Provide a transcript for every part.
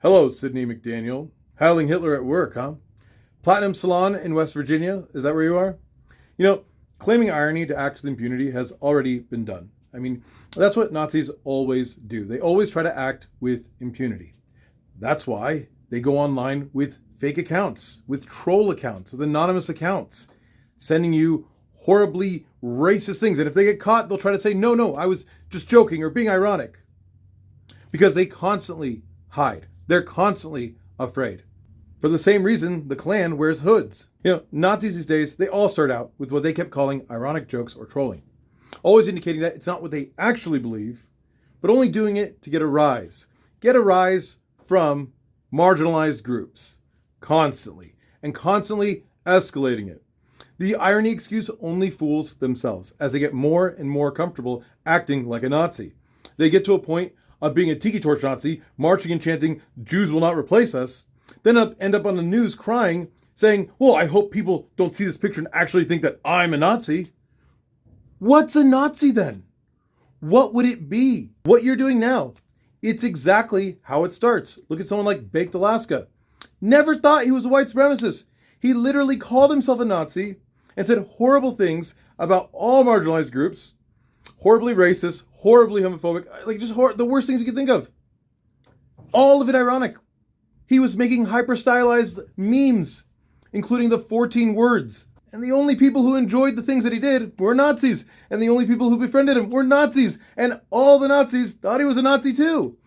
Hello, Sydney McDaniel. Heiling Hitler at work, huh? Platinum Salon in West Virginia, is that where you are? You know, claiming irony to act with impunity has already been done. I mean, that's what Nazis always do. They always try to act with impunity. That's why they go online with fake accounts, with troll accounts, with anonymous accounts, sending you horribly racist things. And if they get caught, they'll try to say, no, I was just joking or being ironic. Because they constantly hide. They're constantly afraid. For the same reason, the Klan wears hoods. Nazis these days, they all start out with what they kept calling ironic jokes or trolling, always indicating that it's not what they actually believe, but only doing it to get a rise. Get a rise from marginalized groups, constantly, and constantly escalating it. The irony excuse only fools themselves as they get more and more comfortable acting like a Nazi. They get to a point of being a tiki torch Nazi, marching and chanting, "Jews will not replace us," then end up on the news crying, saying, well, I hope people don't see this picture and actually think that I'm a Nazi. What's a Nazi then? What would it be? What you're doing now, it's exactly how it starts. Look at someone like Baked Alaska. Never thought he was a white supremacist. He literally called himself a Nazi and said horrible things about all marginalized groups, horribly racist, horribly homophobic, like just the worst things you could think of. All of it ironic. He was making hyper-stylized memes, including the 14 words. And the only people who enjoyed the things that he did were Nazis. And the only people who befriended him were Nazis. And all the Nazis thought he was a Nazi too.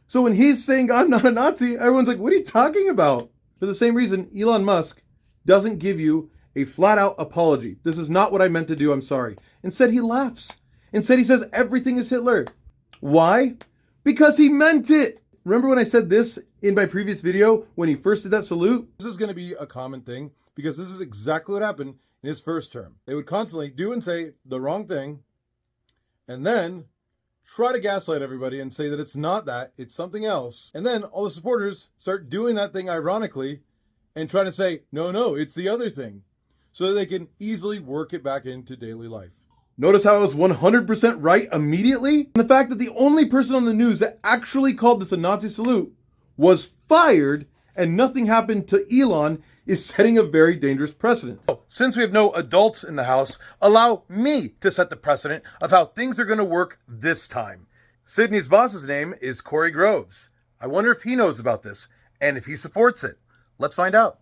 So when he's saying, I'm not a Nazi, everyone's like, what are you talking about? For the same reason, Elon Musk doesn't give you a flat-out apology. This is not what I meant to do, I'm sorry. Instead, he laughs. Instead, he says everything is Hitler. Why? Because he meant it. Remember when I said this in my previous video when he first did that salute? This is going to be a common thing because this is exactly what happened in his first term. They would constantly do and say the wrong thing and then try to gaslight everybody and say that it's not that, it's something else. And then all the supporters start doing that thing ironically and trying to say, no, it's the other thing, so that they can easily work it back into daily life. Notice how I was 100% right immediately? And the fact that the only person on the news that actually called this a Nazi salute was fired and nothing happened to Elon is setting a very dangerous precedent. Since we have no adults in the house, allow me to set the precedent of how things are going to work this time. Sydney's boss's name is Corey Groves. I wonder if he knows about this and if he supports it. Let's find out.